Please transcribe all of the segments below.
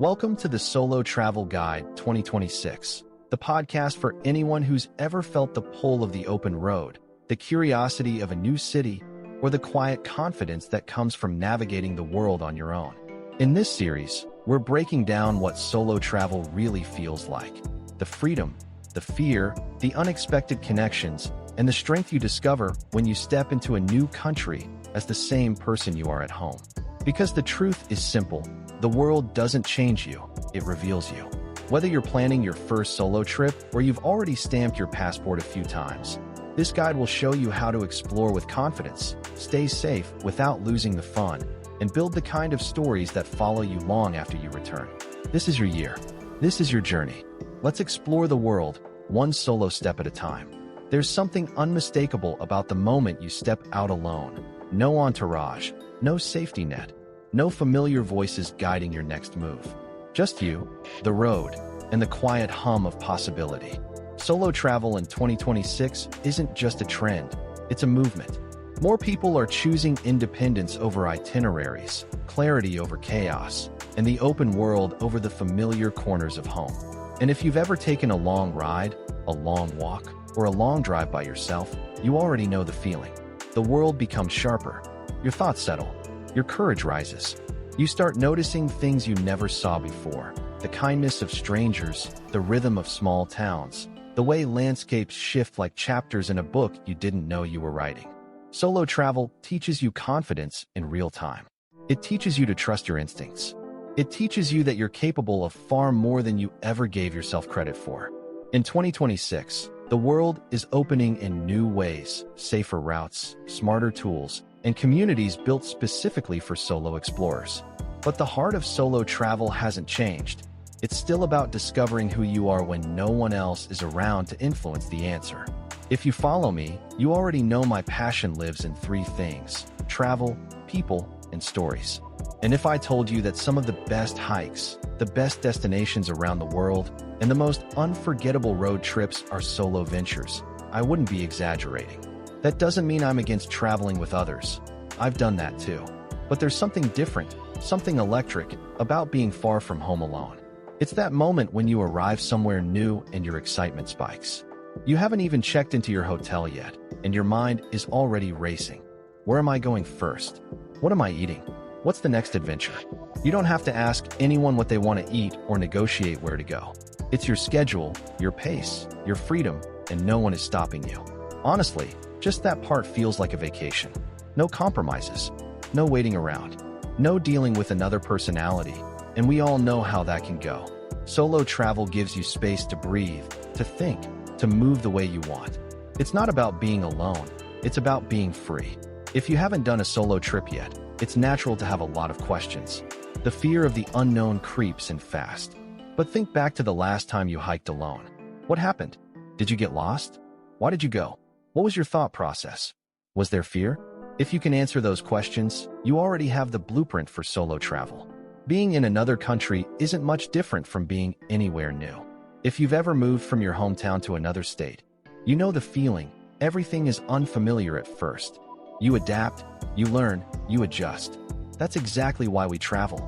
Welcome to the Solo Travel Guide 2026, the podcast for anyone who's ever felt the pull of the open road, the curiosity of a new city, or the quiet confidence that comes from navigating the world on your own. In this series, we're breaking down what solo travel really feels like: the freedom, the fear, the unexpected connections, and the strength you discover when you step into a new country as the same person you are at home. Because the truth is simple: the world doesn't change you, it reveals you. Whether you're planning your first solo trip or you've already stamped your passport a few times, this guide will show you how to explore with confidence, stay safe without losing the fun, and build the kind of stories that follow you long after you return. This is your year. This is your journey. Let's explore the world, one solo step at a time. There's something unmistakable about the moment you step out alone. No entourage, no safety net, no familiar voices guiding your next move. Just you, the road, and the quiet hum of possibility. Solo travel in 2026 isn't just a trend, it's a movement. More people are choosing independence over itineraries, clarity over chaos, and the open world over the familiar corners of home. And if you've ever taken a long ride, a long walk, or a long drive by yourself, you already know the feeling. The world becomes sharper. Your thoughts settle. Your courage rises. You start noticing things you never saw before: the kindness of strangers, the rhythm of small towns, the way landscapes shift like chapters in a book you didn't know you were writing. Solo travel teaches you confidence in real time. It teaches you to trust your instincts. It teaches you that you're capable of far more than you ever gave yourself credit for. In 2026, the world is opening in new ways: safer routes, smarter tools, and communities built specifically for solo explorers. But the heart of solo travel hasn't changed. It's still about discovering who you are when no one else is around to influence the answer. If you follow me, you already know my passion lives in three things: travel, people, and stories. And if I told you that some of the best hikes, the best destinations around the world, and the most unforgettable road trips are solo ventures, I wouldn't be exaggerating. That doesn't mean I'm against traveling with others. I've done that too. But there's something different, something electric, about being far from home alone. It's that moment when you arrive somewhere new and your excitement spikes. You haven't even checked into your hotel yet, and your mind is already racing. Where am I going first? What am I eating? What's the next adventure? You don't have to ask anyone what they want to eat or negotiate where to go. It's your schedule, your pace, your freedom, and no one is stopping you. Honestly, just that part feels like a vacation. No compromises, no waiting around, no dealing with another personality, and we all know how that can go. Solo travel gives you space to breathe, to think, to move the way you want. It's not about being alone, it's about being free. If you haven't done a solo trip yet, it's natural to have a lot of questions. The fear of the unknown creeps in fast. But think back to the last time you hiked alone. What happened? Did you get lost? Why did you go? What was your thought process? Was there fear? If you can answer those questions, you already have the blueprint for solo travel. Being in another country isn't much different from being anywhere new. If you've ever moved from your hometown to another state, you know the feeling. Everything is unfamiliar at first. You adapt, you learn, you adjust. That's exactly why we travel.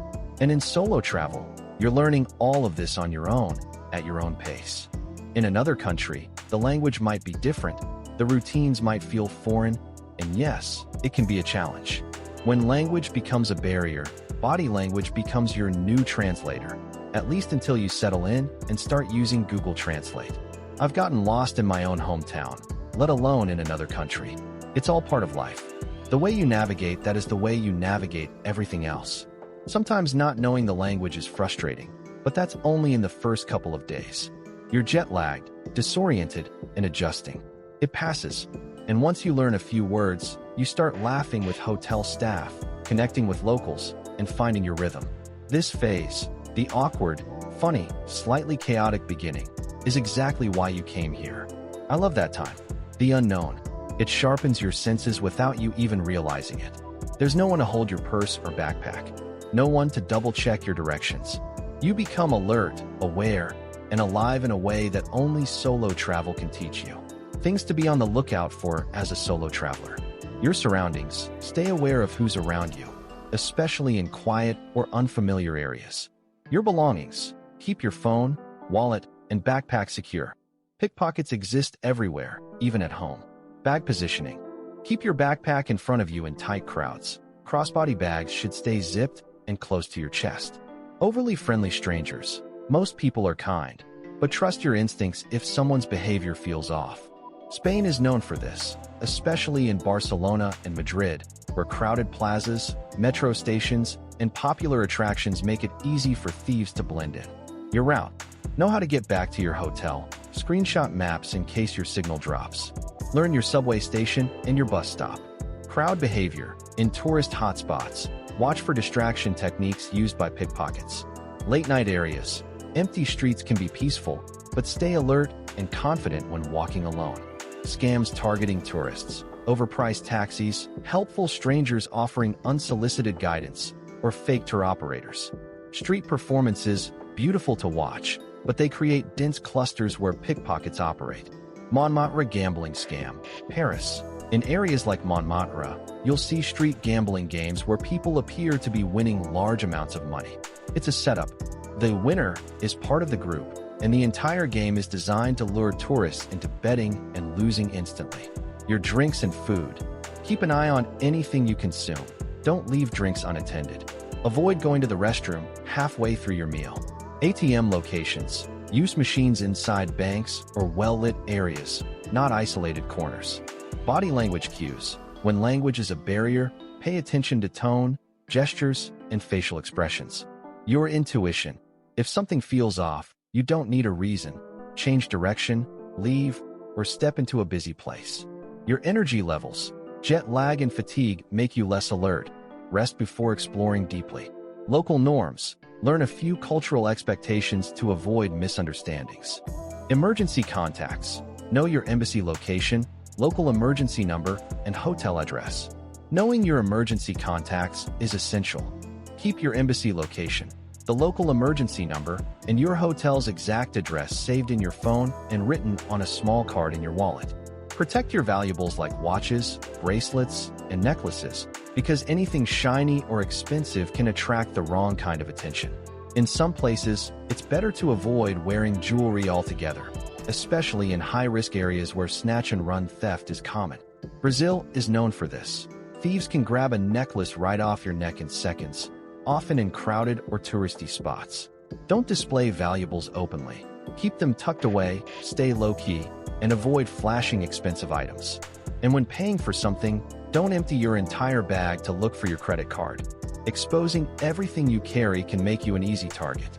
And in solo travel, you're learning all of this on your own, at your own pace. In another country, the language might be different, the routines might feel foreign, and yes, it can be a challenge. When language becomes a barrier, body language becomes your new translator, at least until you settle in and start using Google Translate. I've gotten lost in my own hometown, let alone in another country. It's all part of life. The way you navigate that is the way you navigate everything else. Sometimes not knowing the language is frustrating, but that's only in the first couple of days. You're jet-lagged, disoriented, and adjusting. It passes, and once you learn a few words, you start laughing with hotel staff, connecting with locals, and finding your rhythm. This phase, the awkward, funny, slightly chaotic beginning, is exactly why you came here. I love that time. The unknown. It sharpens your senses without you even realizing it. There's no one to hold your purse or backpack. No one to double-check your directions. You become alert, aware, and alive in a way that only solo travel can teach you. Things to be on the lookout for as a solo traveler. Your surroundings. Stay aware of who's around you, especially in quiet or unfamiliar areas. Your belongings. Keep your phone, wallet, and backpack secure. Pickpockets exist everywhere, even at home. Bag positioning. Keep your backpack in front of you in tight crowds. Crossbody bags should stay zipped and close to your chest. Overly friendly strangers. Most people are kind, but trust your instincts if someone's behavior feels off. Spain is known for this, especially in Barcelona and Madrid, where crowded plazas, metro stations, and popular attractions make it easy for thieves to blend in. Your route. Know how to get back to your hotel. Screenshot maps in case your signal drops. Learn your subway station and your bus stop. Crowd behavior. In tourist hotspots, watch for distraction techniques used by pickpockets. Late-night areas. Empty streets can be peaceful, but stay alert and confident when walking alone. Scams targeting tourists. Overpriced taxis, helpful strangers offering unsolicited guidance, or fake tour operators. Street performances, beautiful to watch, but they create dense clusters where pickpockets operate. Montmartre gambling scam. Paris. In areas like Montmartre, you'll see street gambling games where people appear to be winning large amounts of money. It's a setup. The winner is part of the group, and the entire game is designed to lure tourists into betting and losing instantly. Your drinks and food. Keep an eye on anything you consume. Don't leave drinks unattended. Avoid going to the restroom halfway through your meal. ATM locations. Use machines inside banks or well-lit areas, not isolated corners. Body language cues. When language is a barrier, pay attention to tone, gestures, and facial expressions. Your intuition. If something feels off, you don't need a reason. Change direction, leave, or step into a busy place. Your energy levels. Jet lag and fatigue make you less alert. Rest before exploring deeply. Local norms. Learn a few cultural expectations to avoid misunderstandings. Emergency contacts. Know your embassy location, local emergency number, and hotel address. Knowing your emergency contacts is essential. Keep your embassy location, the local emergency number, and your hotel's exact address saved in your phone and written on a small card in your wallet. Protect your valuables like watches, bracelets, and necklaces, because anything shiny or expensive can attract the wrong kind of attention. In some places, it's better to avoid wearing jewelry altogether, especially in high-risk areas where snatch-and-run theft is common. Brazil is known for this. Thieves can grab a necklace right off your neck in seconds, often in crowded or touristy spots. Don't display valuables openly. Keep them tucked away, stay low-key, and avoid flashing expensive items. And when paying for something, don't empty your entire bag to look for your credit card. Exposing everything you carry can make you an easy target.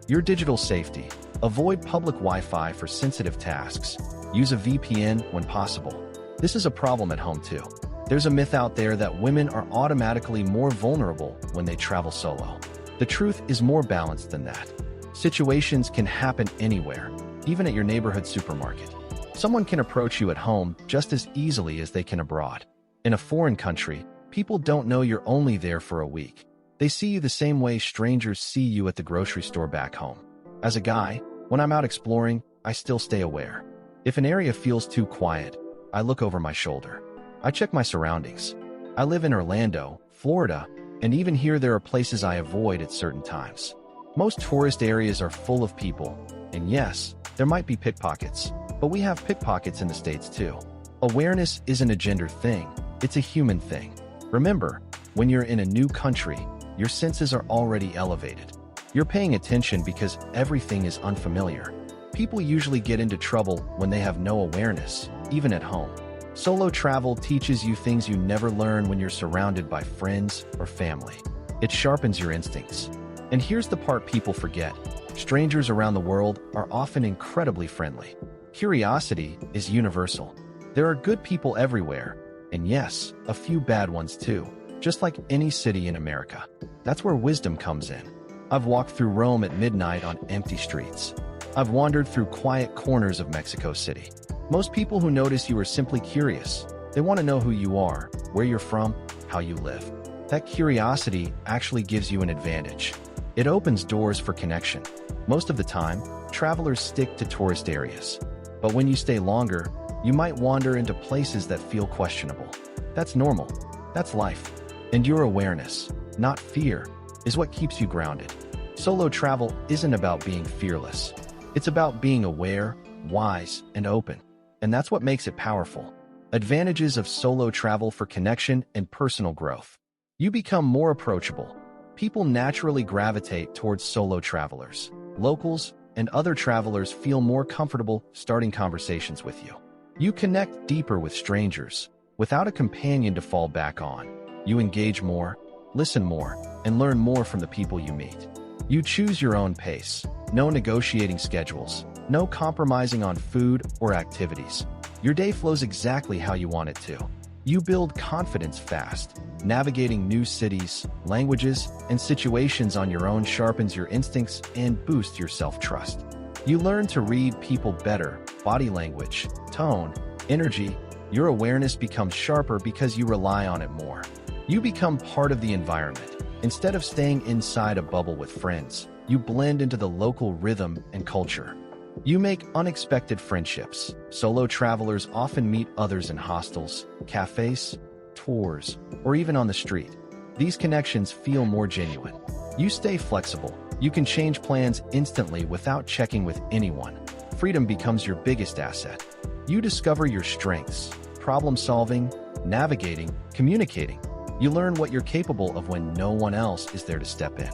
Your digital safety. Avoid public Wi-Fi for sensitive tasks. Use a VPN when possible. This is a problem at home too. There's a myth out there that women are automatically more vulnerable when they travel solo. The truth is more balanced than that. Situations can happen anywhere, even at your neighborhood supermarket. Someone can approach you at home just as easily as they can abroad. In a foreign country, people don't know you're only there for a week. They see you the same way strangers see you at the grocery store back home. As a guy, when I'm out exploring, I still stay aware. If an area feels too quiet, I look over my shoulder. I check my surroundings. I live in Orlando, Florida, and even here there are places I avoid at certain times. Most tourist areas are full of people, and yes, there might be pickpockets, but we have pickpockets in the States too. Awareness isn't a gender thing, it's a human thing. Remember, when you're in a new country, your senses are already elevated. You're paying attention because everything is unfamiliar. People usually get into trouble when they have no awareness, even at home. Solo travel teaches you things you never learn when you're surrounded by friends or family. It sharpens your instincts. And here's the part people forget. Strangers around the world are often incredibly friendly. Curiosity is universal. There are good people everywhere, and yes, a few bad ones too, just like any city in America. That's where wisdom comes in. I've walked through Rome at midnight on empty streets. I've wandered through quiet corners of Mexico City. Most people who notice you are simply curious. They want to know who you are, where you're from, how you live. That curiosity actually gives you an advantage. It opens doors for connection. Most of the time, travelers stick to tourist areas. But when you stay longer, you might wander into places that feel questionable. That's normal. That's life. And your awareness, not fear, is what keeps you grounded. Solo travel isn't about being fearless. It's about being aware, wise, and open. And that's what makes it powerful. Advantages of solo travel for connection and personal growth. You become more approachable. People naturally gravitate towards solo travelers. Locals and other travelers feel more comfortable starting conversations with you. You connect deeper with strangers without a companion to fall back on. You engage more, listen more, and learn more from the people you meet. You choose your own pace. No negotiating schedules. No compromising on food or activities. Your day flows exactly how you want it to. You build confidence fast. Navigating new cities, languages, and situations on your own sharpens your instincts and boosts your self-trust. You learn to read people better, body language, tone, energy. Your awareness becomes sharper because you rely on it more. You become part of the environment. Instead of staying inside a bubble with friends, you blend into the local rhythm and culture. You make unexpected friendships. Solo travelers often meet others in hostels, cafes, tours, or even on the street. These connections feel more genuine. You stay flexible. You can change plans instantly without checking with anyone. Freedom becomes your biggest asset. You discover your strengths, problem solving, navigating, communicating. You learn what you're capable of when no one else is there to step in.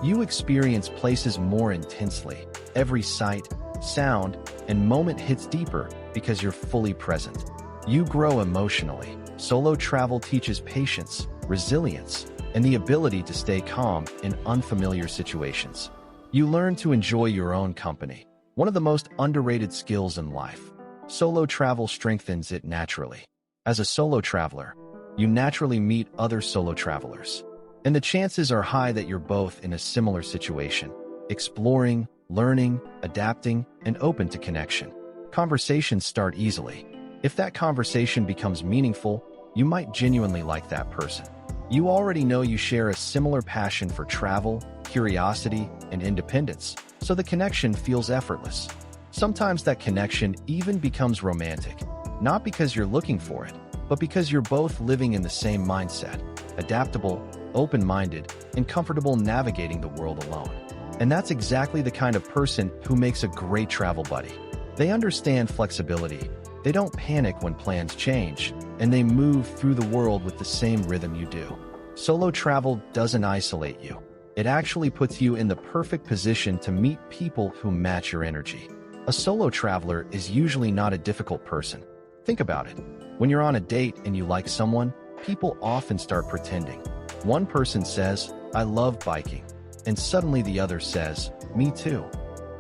You experience places more intensely. Every sight, sound, and moment hits deeper because you're fully present. You grow emotionally. Solo travel teaches patience, resilience, and the ability to stay calm in unfamiliar situations. You learn to enjoy your own company, one of the most underrated skills in life. Solo travel strengthens it naturally. As a solo traveler, you naturally meet other solo travelers, and the chances are high that you're both in a similar situation, exploring, learning, adapting, and open to connection. Conversations start easily. If that conversation becomes meaningful, you might genuinely like that person. You already know you share a similar passion for travel, curiosity, and independence, so the connection feels effortless. Sometimes that connection even becomes romantic, not because you're looking for it, but because you're both living in the same mindset, adaptable, open-minded, and comfortable navigating the world alone. And that's exactly the kind of person who makes a great travel buddy. They understand flexibility, they don't panic when plans change, and they move through the world with the same rhythm you do. Solo travel doesn't isolate you. It actually puts you in the perfect position to meet people who match your energy. A solo traveler is usually not a difficult person. Think about it. When you're on a date and you like someone, people often start pretending. One person says, "I love biking," and suddenly the other says, "Me too,"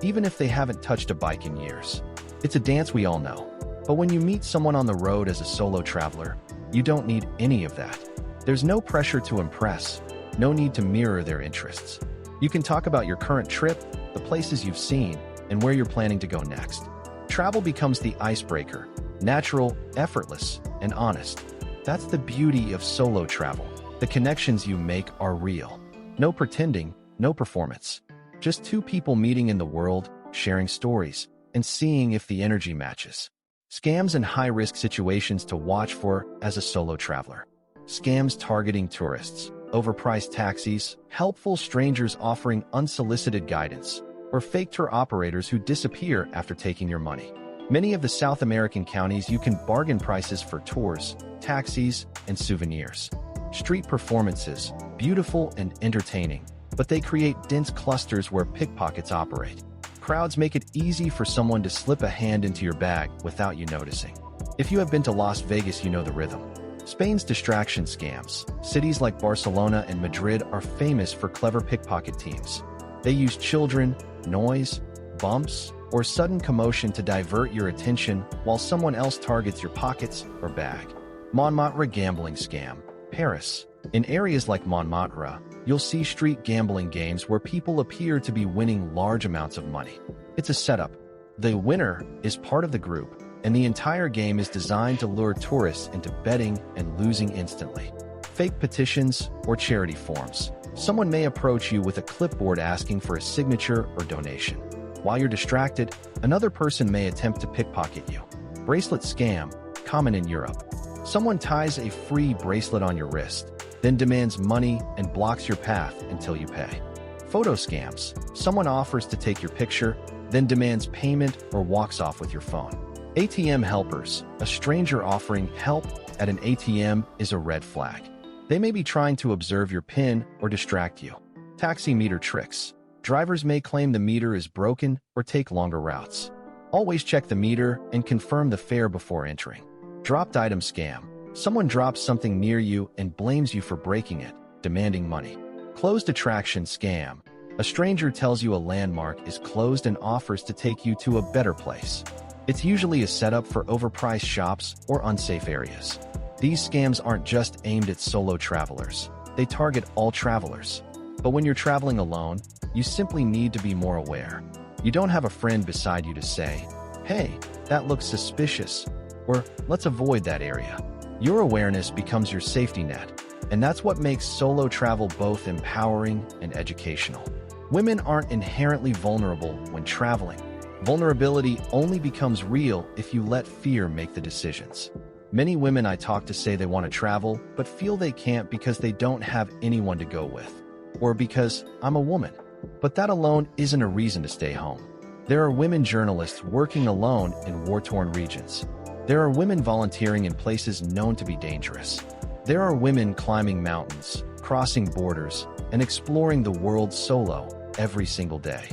even if they haven't touched a bike in years. It's a dance we all know. But when you meet someone on the road as a solo traveler, you don't need any of that. There's no pressure to impress, no need to mirror their interests. You can talk about your current trip, the places you've seen, and where you're planning to go next. Travel becomes the icebreaker, natural, effortless, and honest. That's the beauty of solo travel. The connections you make are real. No pretending, no performance. Just two people meeting in the world, sharing stories, and seeing if the energy matches. Scams and high-risk situations to watch for as a solo traveler. Scams targeting tourists, overpriced taxis, helpful strangers offering unsolicited guidance, or fake tour operators who disappear after taking your money. Many of the South American counties you can bargain prices for tours, taxis, and souvenirs. Street performances, beautiful and entertaining, but they create dense clusters where pickpockets operate. Crowds make it easy for someone to slip a hand into your bag without you noticing. If you have been to Las Vegas, you know the rhythm. Spain's distraction scams. Cities like Barcelona and Madrid are famous for clever pickpocket teams. They use children, noise, bumps, or sudden commotion to divert your attention while someone else targets your pockets or bag. Montmartre gambling scam. Paris. In areas like Montmartre, you'll see street gambling games where people appear to be winning large amounts of money. It's a setup. The winner is part of the group, and the entire game is designed to lure tourists into betting and losing instantly. Fake petitions or charity forms. Someone may approach you with a clipboard asking for a signature or donation. While you're distracted, another person may attempt to pickpocket you. Bracelet scam, common in Europe. Someone ties a free bracelet on your wrist, then demands money and blocks your path until you pay. Photo scams. Someone offers to take your picture, then demands payment or walks off with your phone. ATM helpers. A stranger offering help at an ATM is a red flag. They may be trying to observe your PIN or distract you. Taxi meter tricks. Drivers may claim the meter is broken or take longer routes. Always check the meter and confirm the fare before entering. Dropped item scam. Someone drops something near you and blames you for breaking it, demanding money. Closed attraction scam. A stranger tells you a landmark is closed and offers to take you to a better place. It's usually a setup for overpriced shops or unsafe areas. These scams aren't just aimed at solo travelers. They target all travelers. But when you're traveling alone, you simply need to be more aware. You don't have a friend beside you to say, "Hey, that looks suspicious," or "Let's avoid that area." Your awareness becomes your safety net, and that's what makes solo travel both empowering and educational. Women aren't inherently vulnerable when traveling. Vulnerability only becomes real if you let fear make the decisions. Many women I talk to say they want to travel, but feel they can't because they don't have anyone to go with, or because "I'm a woman." But that alone isn't a reason to stay home. There are women journalists working alone in war-torn regions. There are women volunteering in places known to be dangerous. There are women climbing mountains, crossing borders, and exploring the world solo every single day.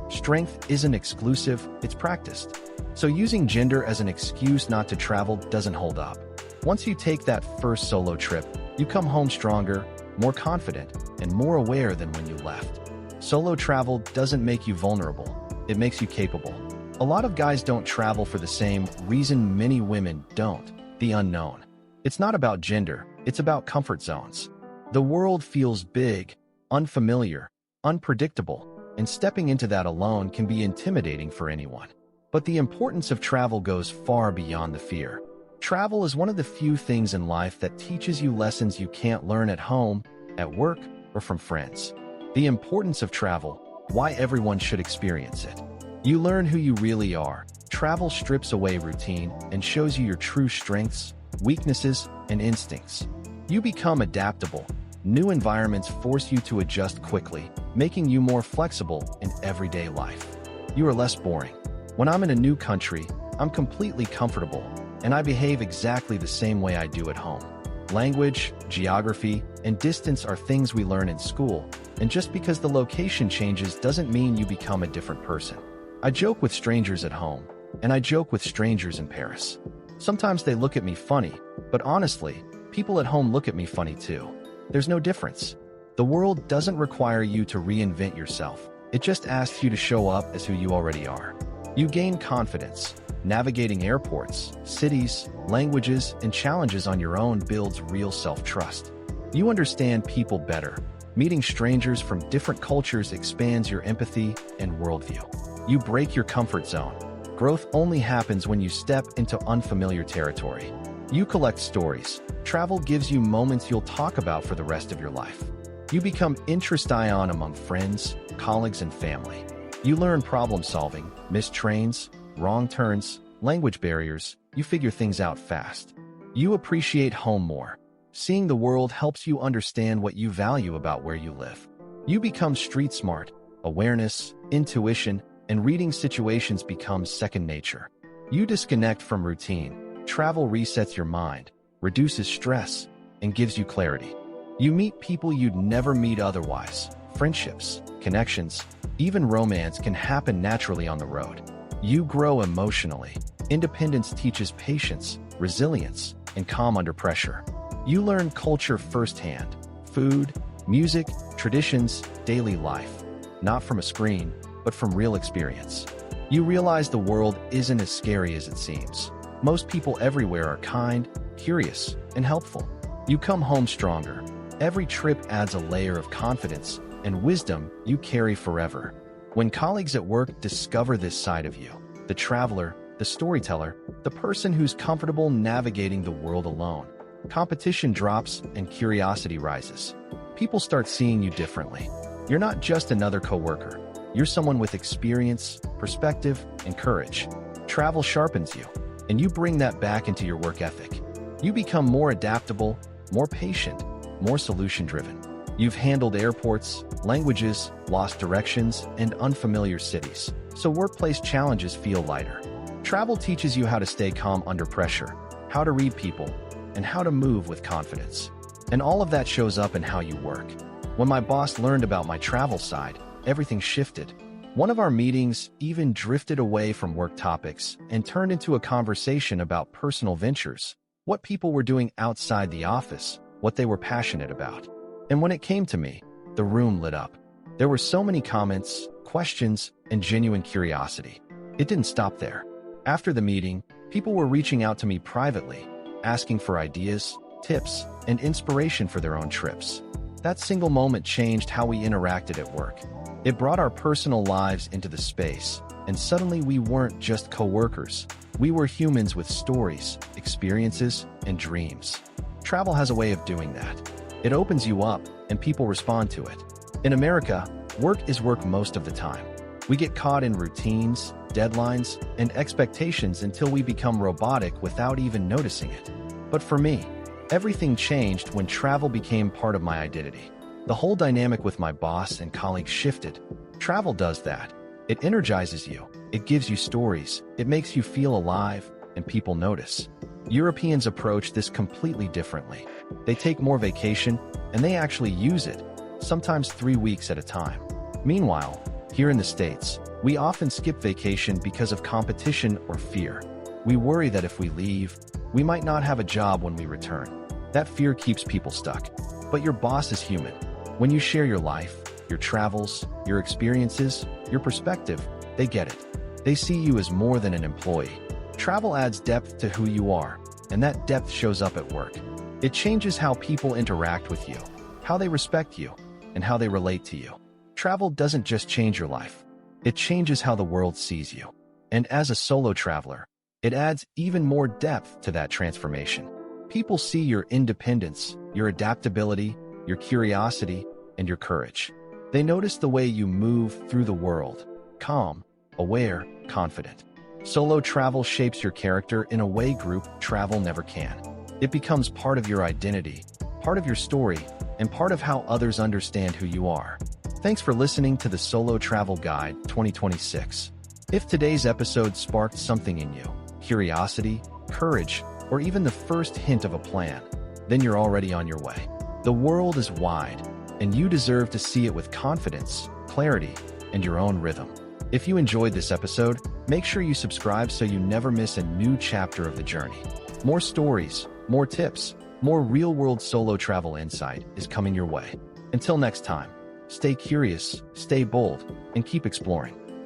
Strength isn't exclusive, it's practiced. So using gender as an excuse not to travel doesn't hold up. Once you take that first solo trip, you come home stronger, more confident, and more aware than when you left. Solo travel doesn't make you vulnerable, it makes you capable. A lot of guys don't travel for the same reason many women don't: the unknown. It's not about gender, it's about comfort zones. The world feels big, unfamiliar, unpredictable, and stepping into that alone can be intimidating for anyone. But the importance of travel goes far beyond the fear. Travel is one of the few things in life that teaches you lessons you can't learn at home, at work, or from friends. The importance of travel, why everyone should experience it. You learn who you really are. Travel strips away routine and shows you your true strengths, weaknesses, and instincts. You become adaptable. New environments force you to adjust quickly, making you more flexible in everyday life. You are less boring. When I'm in a new country, I'm completely comfortable, and I behave exactly the same way I do at home. Language, geography, and distance are things we learn in school, and just because the location changes doesn't mean you become a different person. I joke with strangers at home, and I joke with strangers in Paris. Sometimes they look at me funny, but honestly, people at home look at me funny too. There's no difference. The world doesn't require you to reinvent yourself. It just asks you to show up as who you already are. You gain confidence. Navigating airports, cities, languages, and challenges on your own builds real self-trust. You understand people better. Meeting strangers from different cultures expands your empathy and worldview. You break your comfort zone. Growth only happens when you step into unfamiliar territory. You collect stories. Travel gives you moments you'll talk about for the rest of your life. You become interest-ion among friends, colleagues, and family. You learn problem-solving, missed trains, wrong turns, language barriers. You figure things out fast. You appreciate home more. Seeing the world helps you understand what you value about where you live. You become street smart. Awareness, intuition, and reading situations becomes second nature. You disconnect from routine. Travel resets your mind, reduces stress, and gives you clarity. You meet people you'd never meet otherwise. Friendships, connections, even romance can happen naturally on the road. You grow emotionally. Independence teaches patience, resilience, and calm under pressure. You learn culture firsthand: food, music, traditions, daily life. Not from a screen, but from real experience. You realize the world isn't as scary as it seems. Most people everywhere are kind, curious, and helpful. You come home stronger. Every trip adds a layer of confidence and wisdom you carry forever. When colleagues at work discover this side of you, the traveler, the storyteller, the person who's comfortable navigating the world alone, competition drops and curiosity rises. People start seeing you differently. You're not just another coworker. You're someone with experience, perspective, and courage. Travel sharpens you, and you bring that back into your work ethic. You become more adaptable, more patient, more solution-driven. You've handled airports, languages, lost directions, and unfamiliar cities, so workplace challenges feel lighter. Travel teaches you how to stay calm under pressure, how to read people, and how to move with confidence. And all of that shows up in how you work. When my boss learned about my travel side, everything shifted. One of our meetings even drifted away from work topics and turned into a conversation about personal ventures, what people were doing outside the office, what they were passionate about. And when it came to me, the room lit up. There were so many comments, questions, and genuine curiosity. It didn't stop there. After the meeting, people were reaching out to me privately, asking for ideas, tips, and inspiration for their own trips. That single moment changed how we interacted at work. It brought our personal lives into the space, and suddenly we weren't just coworkers. We were humans with stories, experiences, and dreams. Travel has a way of doing that. It opens you up, and people respond to it. In America, work is work most of the time. We get caught in routines, deadlines, and expectations until we become robotic without even noticing it. But for me, everything changed when travel became part of my identity. The whole dynamic with my boss and colleagues shifted. Travel does that. It energizes you, it gives you stories, it makes you feel alive, and people notice. Europeans approach this completely differently. They take more vacation, and they actually use it, sometimes 3 weeks at a time. Meanwhile, here in the States, we often skip vacation because of competition or fear. We worry that if we leave, we might not have a job when we return. That fear keeps people stuck. But your boss is human. When you share your life, your travels, your experiences, your perspective, they get it. They see you as more than an employee. Travel adds depth to who you are, and that depth shows up at work. It changes how people interact with you, how they respect you, and how they relate to you. Travel doesn't just change your life. It changes how the world sees you. And as a solo traveler, it adds even more depth to that transformation. People see your independence, your adaptability, your curiosity, and your courage. They notice the way you move through the world, calm, aware, confident. Solo travel shapes your character in a way group travel never can. It becomes part of your identity, part of your story, and part of how others understand who you are. Thanks for listening to the Solo Travel Guide 2026. If today's episode sparked something in you, curiosity, courage, or even the first hint of a plan, then you're already on your way. The world is wide, and you deserve to see it with confidence, clarity, and your own rhythm. If you enjoyed this episode, make sure you subscribe so you never miss a new chapter of the journey. More stories, more tips, more real-world solo travel insight is coming your way. Until next time, stay curious, stay bold, and keep exploring.